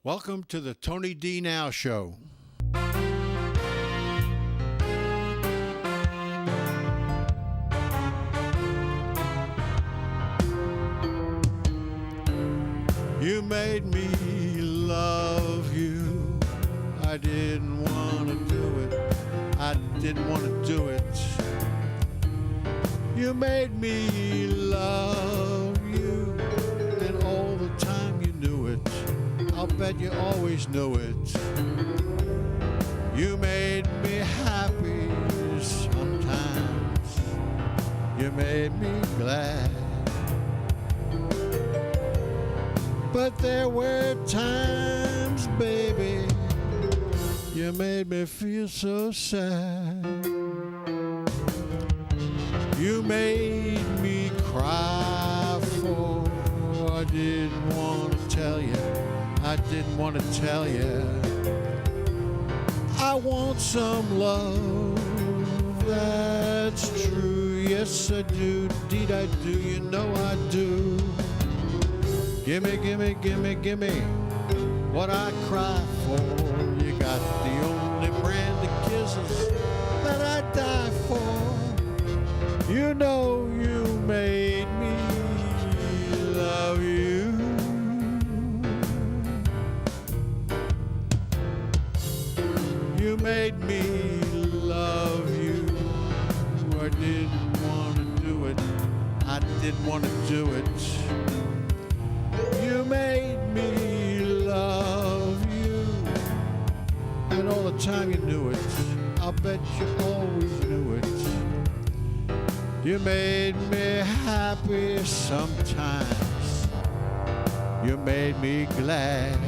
Welcome to the Tony D. Now Show. You made me love you. I didn't want to do it. I didn't want to do it. You made me love you, and all the time you knew it. I'll bet you always knew it. You made me happy sometimes. You made me glad. But there were times, baby, you made me feel so sad. You made me cry for I didn't want to tell you. I didn't want to tell you. I want some love, that's true. Yes, I do, indeed I do. You know I do. Gimme, gimme, gimme, gimme what I cry for. You got the only brand of kisses that I die for. You know you made me love you. You made me love you. I didn't want to do it. I didn't want to do it. You made me love you, and all the time you knew it. I bet you always knew it. You made me happy sometimes. You made me glad.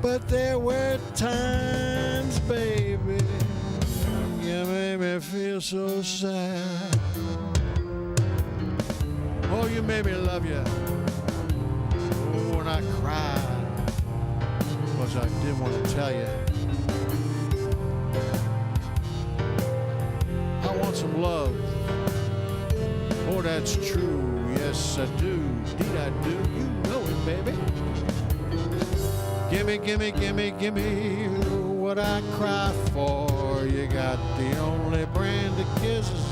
But there were times, baby, you made me feel so sad. Oh, you made me love you. Oh, and I cried because I didn't want to tell you. I want some love. Oh, that's true. Yes, I do. Indeed, I do. You know it, baby. Gimme, gimme, gimme, gimme what I cry for. You got the only brand of kisses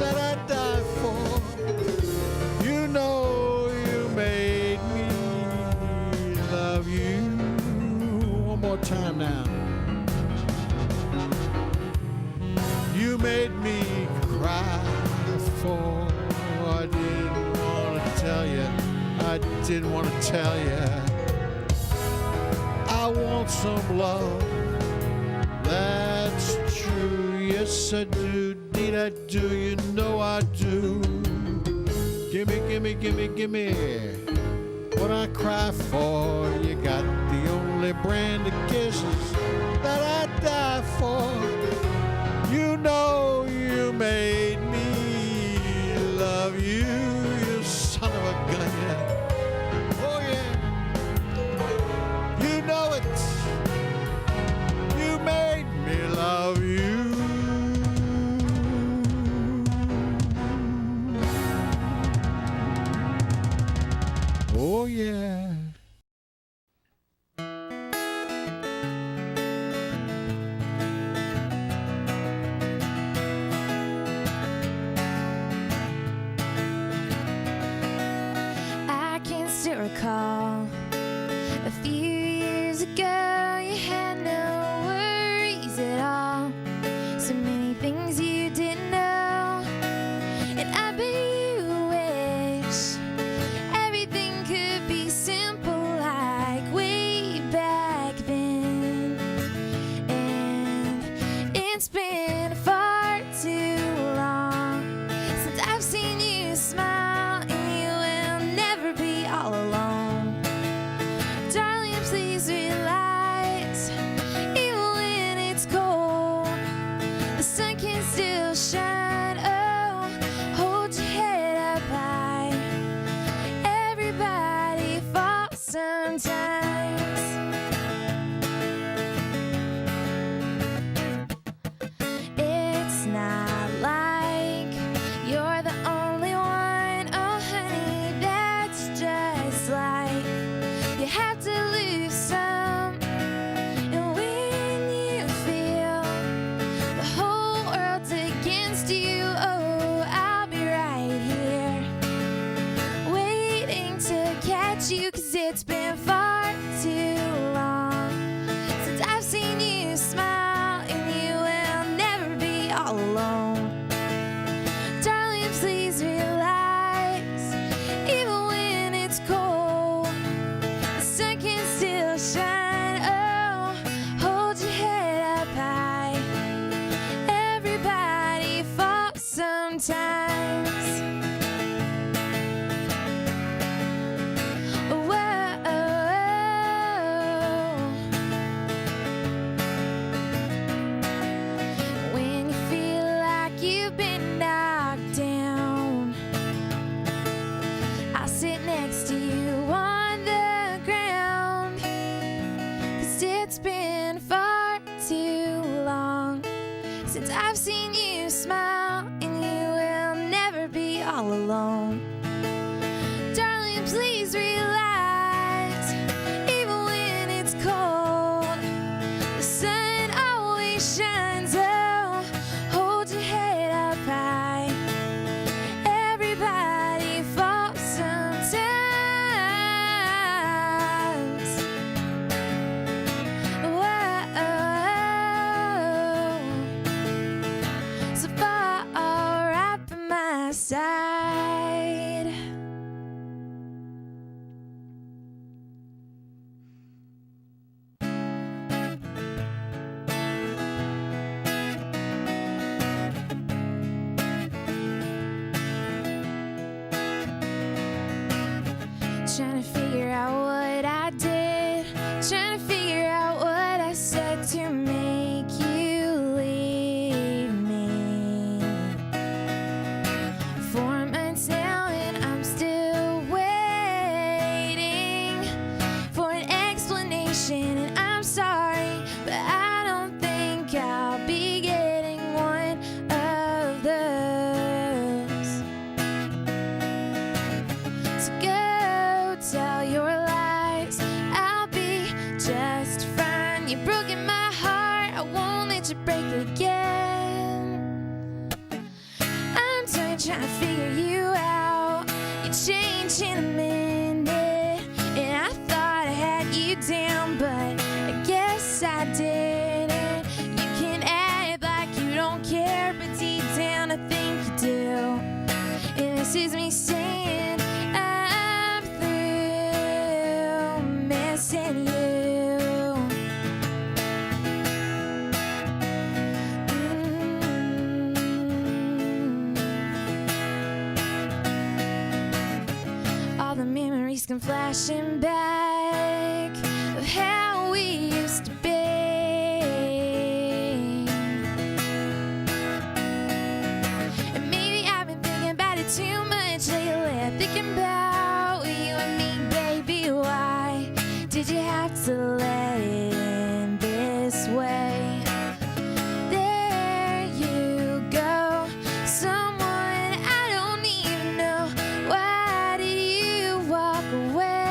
that I die for. You know you made me love you. One more time now. You made me cry for I didn't want to tell you. I didn't want to tell you. I want some love. That's true. Yes, I do. Indeed, I do. You know I do. Gimme, gimme, gimme, gimme what I cry for. You got the only brand of kisses that I die for. You know you made me love you, you son of a gun. Oh yeah, you know it. You made me love you. Oh, yeah. I can still recall a few years ago, you had no worries at all. So many things you didn't know, and I bet you wish everything could be simple like way back then. And it's been far too long since I've seen you smile, and you will never be all alone. sometimes. When you feel like you've been knocked down, I'll sit next to you on the ground, 'cause it's been far too long since I've seen you smile, and you will never be all alone. Darling, please realize, even when it's cold, the sun always shines. Oh, hold your head up high. Everybody falls sometimes. Whoa, so far right by my side. Trying to figure out what I did, trying to figure out what I said to make you leave me. 4 months now and I'm still waiting for an explanation, and I'm sorry, but I don't think I'll be getting one of those. So go tell your lies, I'll be just fine. You've broken my heart, I won't let you break it again. I'm tired trying to figure you out. You changed in a minute, and I thought I had you down, but I guess I didn't. You can act like you don't care, but deep down I think you do. And this is me saying I'm through missing you. All the memories come flashing back of how we used to be. And maybe I've been thinking about it too much lately, thinking about you and me, baby. Why did you have to let it end this way? There you go, someone I don't even know. Why did you walk away?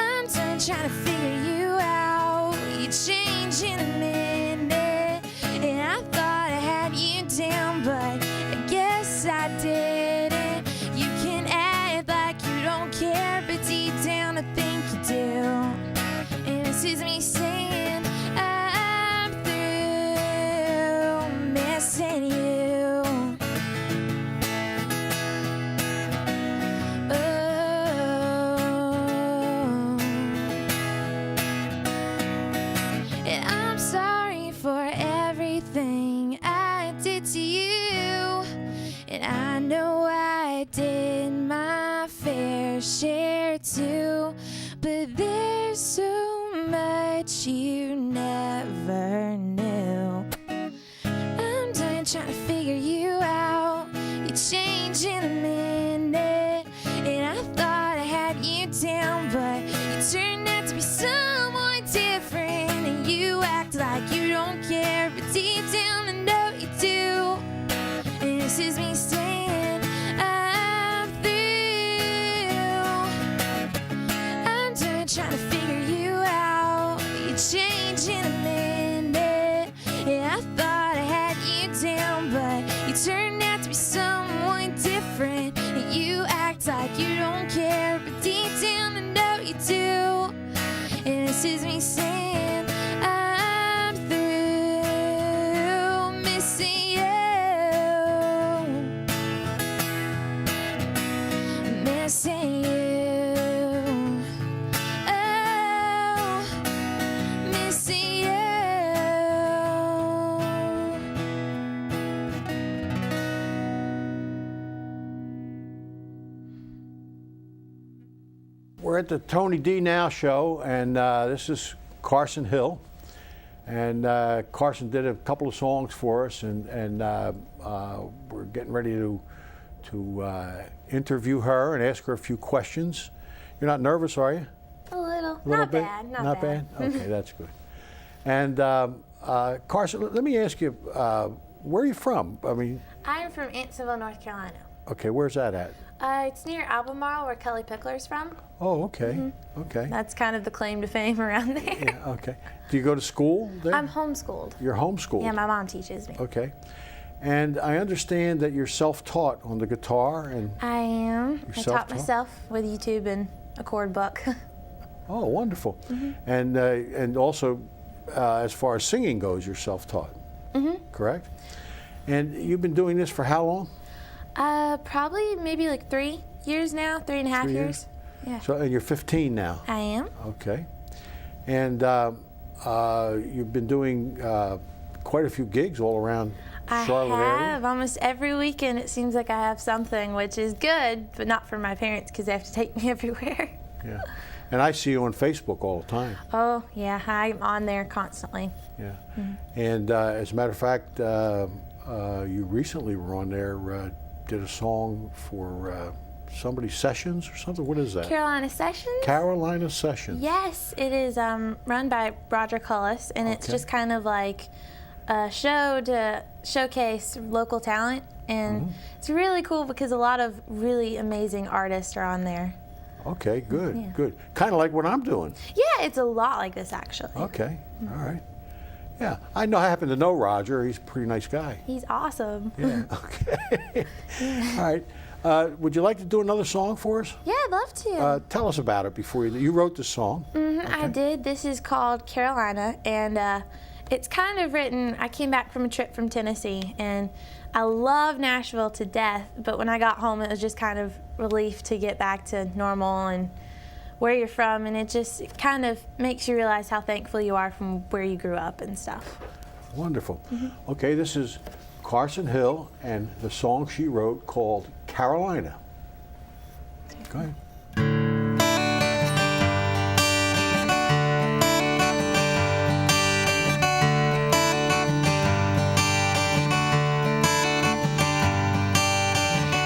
I'm done trying to figure you out. You changed in a minute, and I thought I had you down, but I guess I didn't. You can act like you don't care, but deep down I think you do. And this is me saying I'm through missing you. Oh. And I'm sorry for everything I did to you, and I know I did my fair share too, but there's so much you never knew. I'm done trying to figure you out. You changed in a minute, and I thought I had you down, but you turned out to be someone different, and you act like you don't care, but deep down I know you do. And this is me saying I'm through. I'm done trying to figure you out. You changed in a minute, and I thought I had you down, but We're at the Tony D Now show, and this is Carson Hill. And Carson did a couple of songs for us, and we're getting ready to interview her and ask her a few questions. You're not nervous, are you? A little. A little Not bit? bad. Not bad? Okay, that's good. And Carson, let me ask you, where are you from? I mean, I'm from Antsonville, North Carolina. okay, where's that at? It's near Albemarle, where Kelly Pickler's from. Oh, okay, okay. That's kind of the claim to fame around there. Yeah, okay. Do you go to school there? I'm homeschooled. You're homeschooled? Yeah, my mom teaches me. Okay. And I understand that you're self-taught on the guitar and... I am. I taught self-taught? myself with YouTube and a chord book. Oh, wonderful. And also, as far as singing goes, you're self-taught, correct? And you've been doing this for how long? Probably maybe like 3 years now, 3.5 3 years. Yeah. So, and you're 15 now? I am. Okay. And you've been doing quite a few gigs all around Charlotte I area? have. Almost every weekend it seems like I have something, which is good, but not for my parents because they have to take me everywhere. Yeah. And I see you on Facebook all the time. Oh, yeah, I'm on there constantly. Yeah. And as a matter of fact, you recently were on there, did a song for somebody's Sessions or something. What is that? Carolina Sessions? Carolina Sessions. Yes, it is run by Roger Cullis, and it's Okay. just kind of like a show to showcase local talent. And it's really cool because a lot of really amazing artists are on there. Okay, good, Yeah. good. Kind of like what I'm doing. Yeah, it's a lot like this actually. Okay, all right. Yeah, I happen to know Roger. He's a pretty nice guy. He's awesome. Yeah, okay. All right. Would you like to do another song for us? Yeah, I'd love to. Tell us about it before you wrote the song. I did. This is called Carolina, and it's kind of written. I came back from a trip from Tennessee, and I love Nashville to death, but when I got home, it was just kind of relief to get back to normal and where you're from, and it kind of makes you realize how thankful you are from where you grew up and stuff. Wonderful. Okay, this is Carson Hill and the song she wrote called Carolina. Go ahead.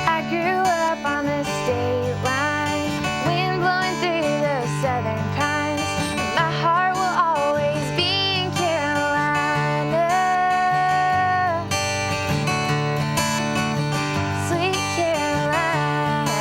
I grew up on the state line, wind blowing through the southern pines. My heart will always be in Carolina, sweet Carolina.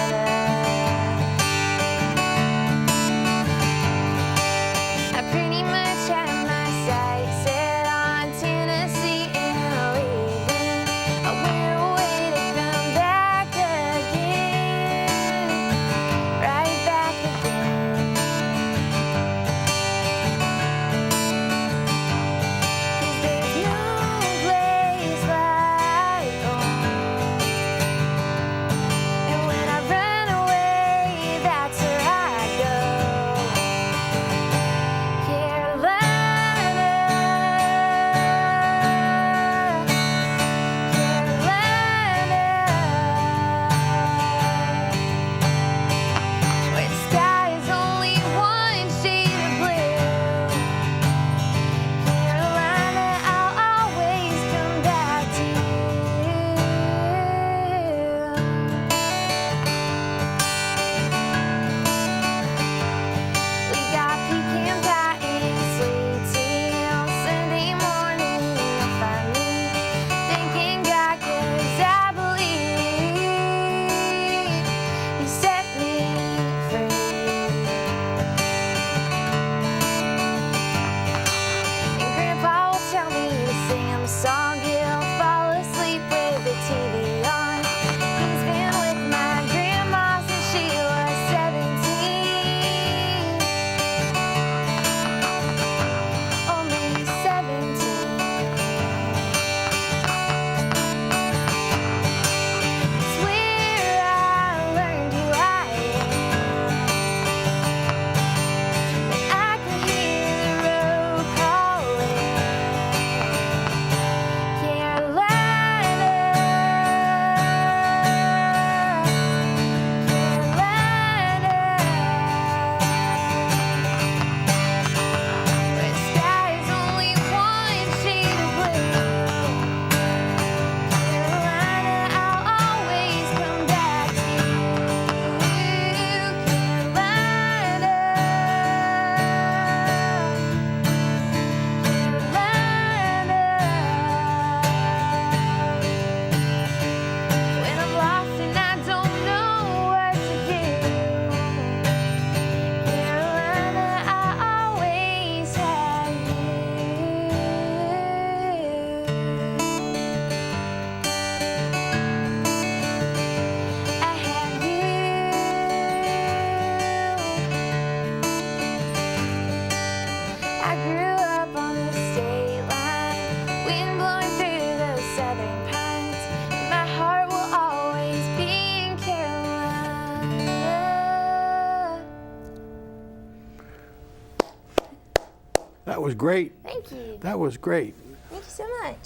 was great. Thank you. That was great. Thank you so much.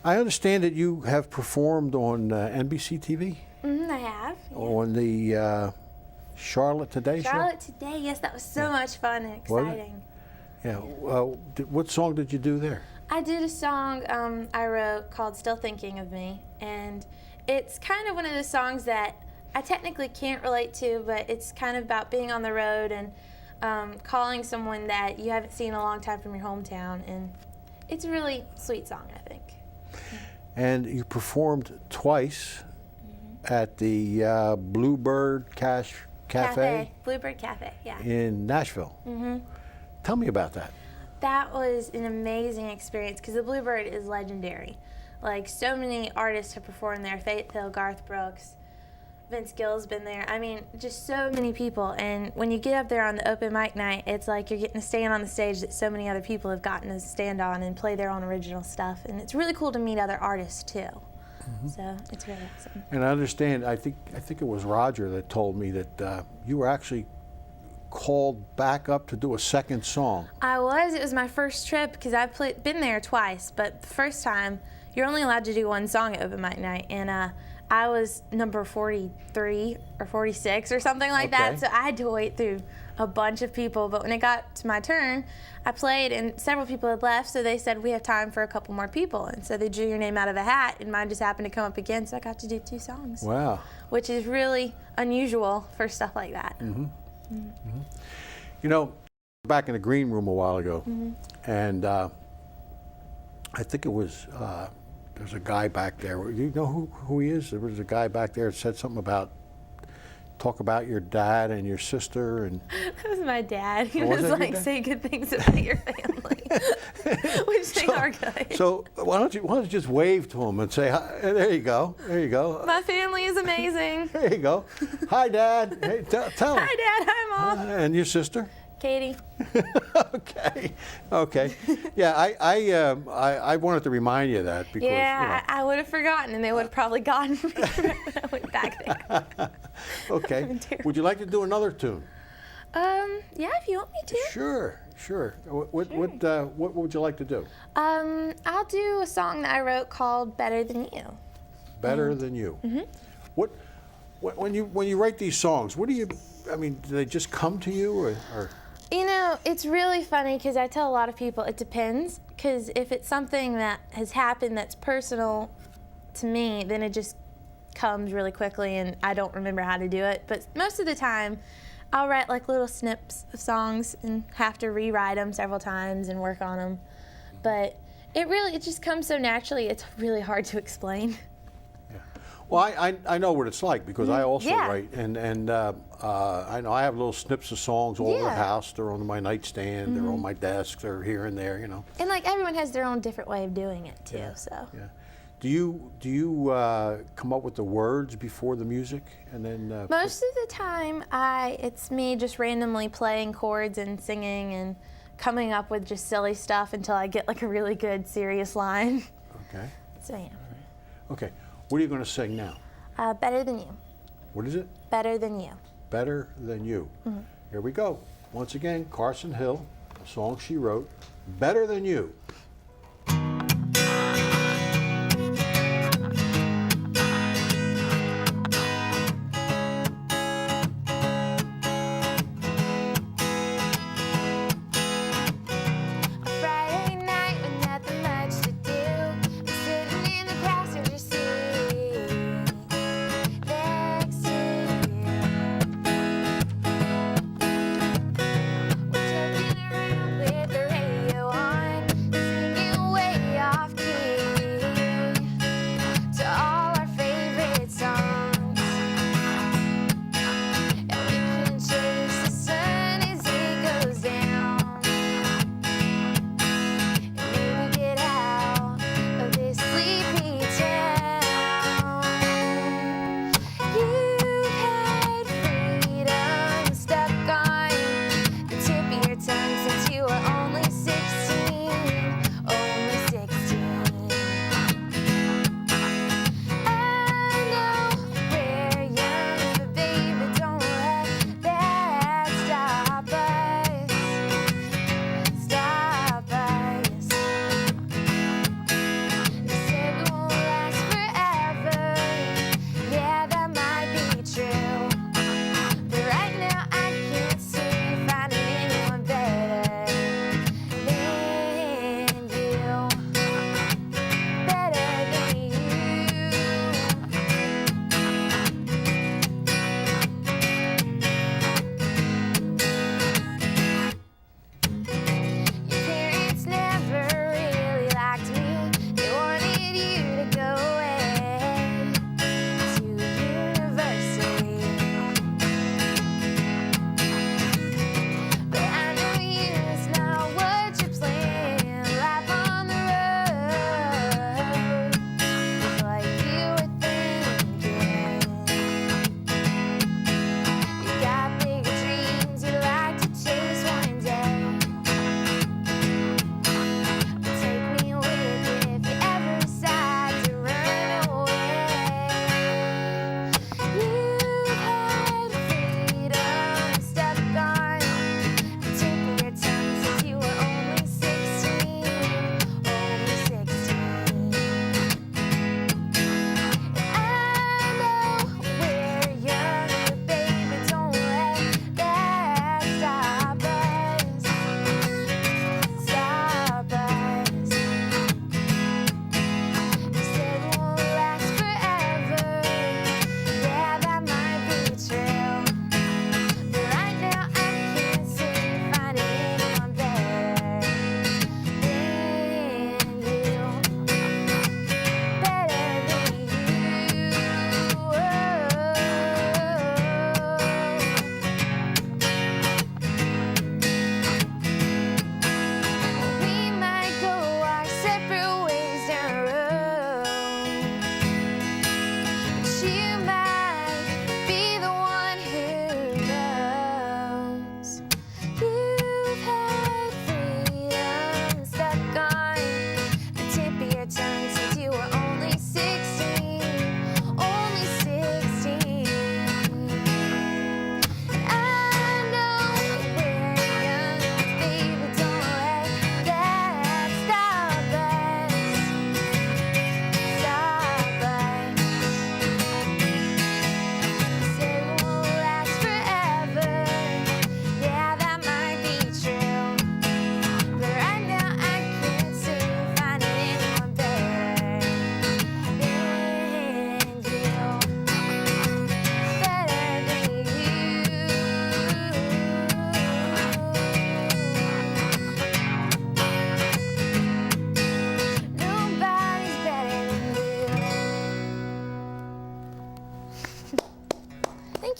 I understand that you have performed on NBC TV? I have. Yeah. On the Charlotte Today show? Charlotte Today, yes, that was so much fun and exciting. Yeah. What song did you do there? I did a song I wrote called Still Thinking of Me, and it's kind of one of those songs that I technically can't relate to, but it's kind of about being on the road and calling someone that you haven't seen in a long time from your hometown, and it's a really sweet song, I think. And you performed twice at the Bluebird Cafe Bluebird Cafe, yeah. in Nashville. Tell me about that. That was an amazing experience because the Bluebird is legendary. Like, so many artists have performed there. Faith Hill, Garth Brooks, Vince Gill's been there. I mean, just so many people. And when you get up there on the open mic night, it's like you're getting to stand on the stage that so many other people have gotten to stand on and play their own original stuff. And it's really cool to meet other artists too. So it's really awesome. And I understand. I think it was Roger that told me that you were actually called back up to do a second song. I was. It was my first trip because I've been there twice, but the first time you're only allowed to do one song at open mic night, and I was number 43 or 46 or something like that, so I had to wait through a bunch of people. But when it got to my turn, I played, and several people had left, so they said, we have time for a couple more people. And so they drew your name out of a hat, and mine just happened to come up again, so I got to do 2 songs. Wow. Which is really unusual for stuff like that. You know, back in the green room a while ago, and I think it was, there's a guy back there. You know who he is? There was a guy back there that said something about, talk about your dad and your sister. And That was my dad. He was was that your like, dad? say good things about your family, which they are good. So why don't you just wave to him and say, hi, there you go, there you go. My family is amazing. There you go. Hi, Dad. Hey, tell him. Hi, Dad. Hi, Mom. And your sister? Katie. Okay. Yeah, I wanted to remind you of that because Yeah, I would have forgotten, and they would have probably gotten me when I went back there. Okay. Would you like to do another tune? Yeah, if you want me to. Sure. What would you like to do? I'll do a song that I wrote called "Better Than You." Better Than You. What when you write these songs, what do you? I mean, do they just come to you, or? You know, it's really funny because I tell a lot of people it depends. Because if it's something that has happened that's personal to me, then it just comes really quickly and I don't remember how to do it. But most of the time, I'll write like little snips of songs and have to rewrite them several times and work on them. But it just comes so naturally, it's really hard to explain. Well, I know what it's like because I also Yeah. write, and I know I have little snips of songs all over the house. They're on my nightstand, they're on my desk, they're here and there, you know. And like everyone has their own different way of doing it too. So. Yeah. Do you come up with the words before the music, and then? Most of the time, it's me just randomly playing chords and singing and coming up with just silly stuff until I get like a really good serious line. Okay. So yeah. Okay. What are you going to sing now? Better Than You. What is it? Better Than You. Better Than You. Here we go. Once again, Carson Hill, a song she wrote, Better Than You. Friday night with nothing much to do. I'm sitting in the passenger seat next to you. We're joking around with the radio on, singing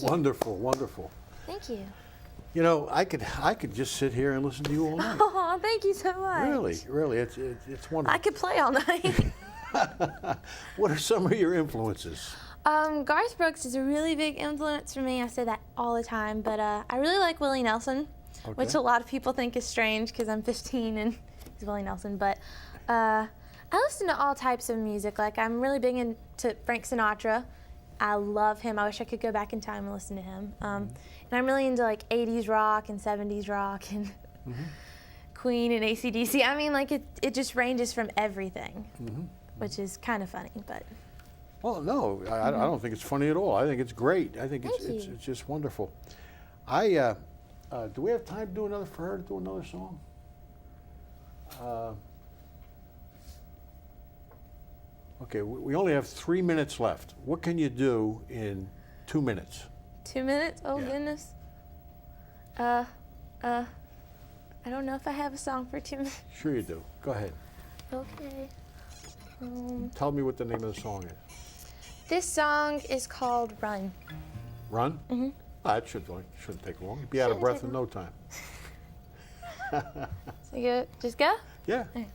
Thank you. Wonderful, wonderful. Thank you. You know, I could just sit here and listen to you all night. Oh, thank you so much. Really, it's wonderful. I could play all night. What are some of your influences? Garth Brooks is a really big influence for me. I say that all the time, but I really like Willie Nelson, which a lot of people think is strange because I'm 15 and he's Willie Nelson. But I listen to all types of music. Like, I'm really big into Frank Sinatra. I love him. I wish I could go back in time and listen to him. And I'm really into like 80s rock and 70s rock and Queen and AC/DC. I mean, like it just ranges from everything, which is kind of funny, but. Well, no, I don't think it's funny at all. I think it's great. I think it's just wonderful. Do we have time to do another for her to do another song? Okay, we only have 3 minutes left. What can you do in 2 minutes? 2 minutes? Oh, Yeah. goodness. I don't know if I have a song for 2 minutes. Sure you do. Go ahead. Okay. Tell me what the name of the song is. This song is called Run. Run? Mm-hmm. It shouldn't take long. You'd be out of Shouldn't breath take in no time. So you just go? Yeah. Okay.